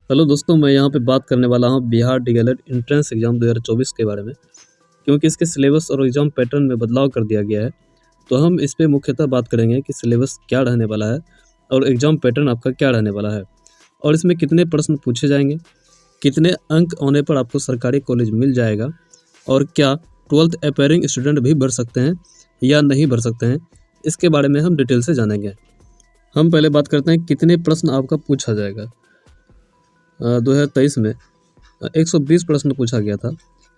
Hello दोस्तों, मैं यहाँ पे बात करने वाला हूँ बिहार डीएलएड एंट्रेंस एग्ज़ाम 2024 के बारे में। क्योंकि इसके सिलेबस और एग्ज़ाम पैटर्न में बदलाव कर दिया गया है, तो हम इस पे मुख्यतः बात करेंगे कि सिलेबस क्या रहने वाला है और एग्ज़ाम पैटर्न आपका क्या रहने वाला है और इसमें कितने प्रश्न पूछे जाएंगे, कितने अंक होने पर आपको सरकारी कॉलेज मिल जाएगा और क्या 12th अपेयरिंग स्टूडेंट भी भर सकते हैं या नहीं भर सकते हैं, इसके बारे में हम डिटेल से जानेंगे। हम पहले बात करते हैं कितने प्रश्न आपका पूछा जाएगा। 2023 में 120 प्रश्न पूछा गया था,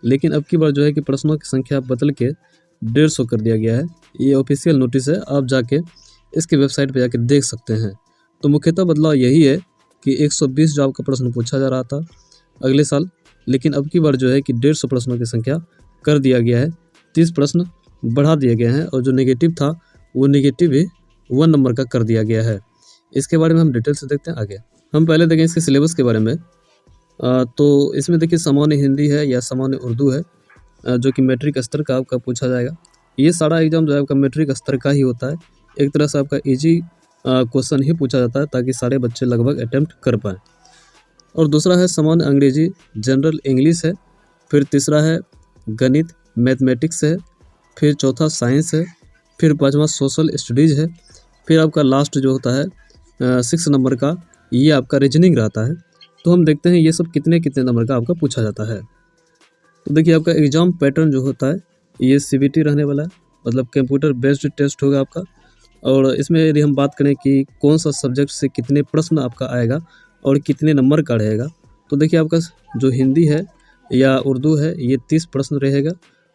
लेकिन अब की बार जो है कि प्रश्नों की संख्या बदल के 150 कर दिया गया है। ये ऑफिशियल नोटिस है, आप जाके इसके वेबसाइट पे जाके देख सकते हैं। तो मुख्यतः बदलाव यही है कि 120 जो आपका प्रश्न पूछा जा रहा था अगले साल, लेकिन अब की बार जो है कि 150 प्रश्नों की संख्या कर दिया गया है। 30 प्रश्न बढ़ा दिए गए हैं और जो नेगेटिव था वो नेगेटिव भी 1 नंबर का कर दिया गया है। इसके बारे में हम डिटेल से देखते हैं आगे। हम पहले देखें इसके सिलेबस के बारे में। तो इसमें देखिए सामान्य हिंदी है या सामान्य उर्दू है, जो कि मैट्रिक स्तर का आपका पूछा जाएगा। ये सारा एग्जाम जो है आपका मैट्रिक स्तर का ही होता है। एक तरह से आपका इजी क्वेश्चन ही पूछा जाता है ताकि सारे बच्चे लगभग अटेम्प्ट कर पाएँ। और दूसरा है सामान्य अंग्रेजी, जनरल इंग्लिश है। फिर तीसरा है गणित, मैथमेटिक्स है। फिर चौथा साइंस है। फिर पाँचवा सोशल स्टडीज़ है। फिर आपका लास्ट जो होता है 6 नंबर का, ये आपका रीजनिंग रहता है। तो हम देखते हैं ये सब कितने कितने नंबर का आपका पूछा जाता है। तो देखिए आपका एग्ज़ाम पैटर्न जो होता है ये सीबीटी रहने वाला है, मतलब कंप्यूटर बेस्ड टेस्ट होगा आपका। और इसमें यदि हम बात करें कि कौन सा सब्जेक्ट से कितने प्रश्न आपका आएगा और कितने नंबर का रहेगा, तो देखिए आपका जो हिंदी है या उर्दू है ये 30 प्रश्न रहेगा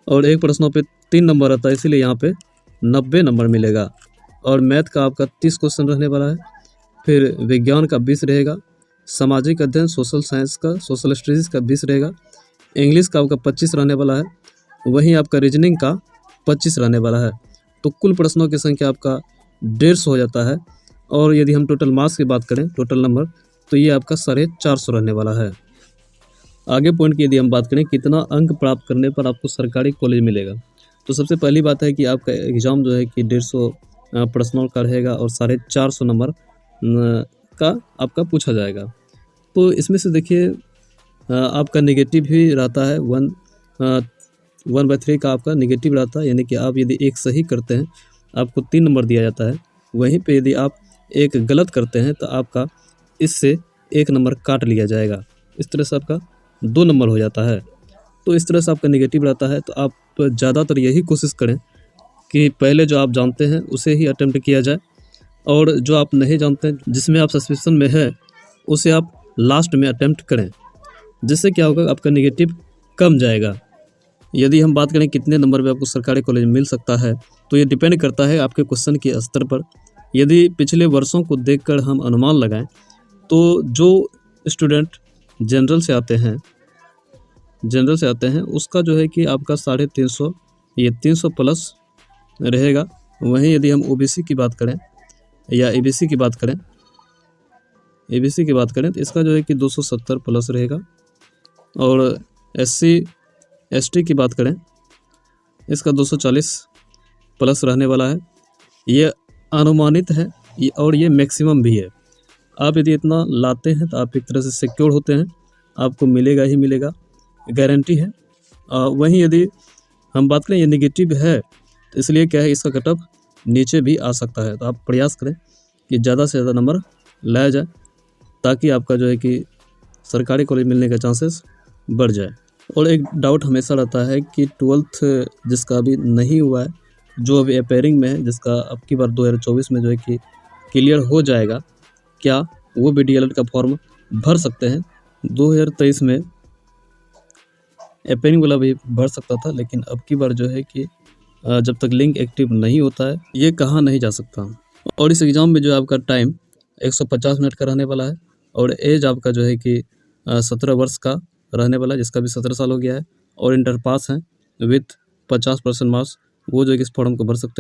और एक प्रश्नों पे 3 नंबर आता है, इसीलिए यहाँ पे 90 नंबर मिलेगा। और मैथ का आपका 30 क्वेश्चन रहने वाला है। फिर विज्ञान का 20 रहेगा। सामाजिक अध्ययन सोशल साइंस का, सोशल स्टडीज़ का 20 रहेगा। इंग्लिश का आपका 25 रहने वाला है। वहीं आपका रीजनिंग का 25 रहने वाला है। तो कुल प्रश्नों की संख्या आपका 150 हो जाता है। और यदि हम टोटल मार्क्स की बात करें, टोटल नंबर, तो ये आपका 450 रहने वाला है। आगे पॉइंट की यदि हम बात करें कितना अंक प्राप्त करने पर आपको सरकारी कॉलेज मिलेगा, तो सबसे पहली बात है कि आपका एग्ज़ाम जो है कि 150 प्रश्नों का रहेगा और 450 नंबर का आपका पूछा जाएगा। तो इसमें से देखिए आपका नेगेटिव भी रहता है। 1/3 का आपका नेगेटिव रहता है, यानी कि आप यदि एक सही करते हैं आपको 3 नंबर दिया जाता है। वहीं पे यदि आप एक गलत करते हैं तो आपका इससे 1 नंबर काट लिया जाएगा। इस तरह से आपका 2 नंबर हो जाता है। तो इस तरह से आपका नेगेटिव रहता है। तो आप ज़्यादातर यही कोशिश करें कि पहले जो आप जानते हैं उसे ही अटेम्प्ट किया जाए और जो आप नहीं जानते हैं, जिसमें आप सस्पेंशन में है, उसे आप लास्ट में अटेम्प्ट करें। जिससे क्या होगा, आपका नेगेटिव कम जाएगा। यदि हम बात करें कितने नंबर पे आपको सरकारी कॉलेज मिल सकता है, तो ये डिपेंड करता है आपके क्वेश्चन के स्तर पर। यदि पिछले वर्षों को देखकर हम अनुमान लगाएं, तो जो स्टूडेंट जनरल से आते हैं उसका जो है कि आपका 350 ये 300 प्लस रहेगा। वहीं यदि हम ओबीसी की बात करें या एबीसी की बात करें तो इसका जो है कि 270 प्लस रहेगा। और एससी एसटी की बात करें, इसका 240 प्लस रहने वाला है। ये अनुमानित है और ये मैक्सिमम भी है। आप यदि इतना लाते हैं तो आप एक तरह से सिक्योर होते हैं, आपको मिलेगा ही मिलेगा, गारंटी है। वहीं यदि हम बात करें ये नेगेटिव है, तो इसलिए क्या है, इसका कट ऑफ नीचे भी आ सकता है। तो आप प्रयास करें कि ज़्यादा से ज़्यादा नंबर लाया जाए ताकि आपका जो है कि सरकारी कॉलेज मिलने का चांसेस बढ़ जाए। और एक डाउट हमेशा रहता है कि 12th जिसका अभी नहीं हुआ है, जो अभी अपेयरिंग में है, जिसका अब की बार 2024 में जो है कि क्लियर हो जाएगा, क्या वो भी डीएलएड का फॉर्म भर सकते हैं। 2023 में अपेयरिंग वाला भी भर सकता था, लेकिन अब की बार जो है कि जब तक लिंक एक्टिव नहीं होता है ये कहा नहीं जा सकता। और इस एग्ज़ाम में जो आपका टाइम 150 मिनट का रहने वाला है और एज आपका जो है कि 17 वर्ष का रहने वाला है, जिसका भी 17 साल हो गया है और इंटर पास हैं विथ 50% मार्क्स, वो जो है कि इस फॉर्म को भर सकते हैं।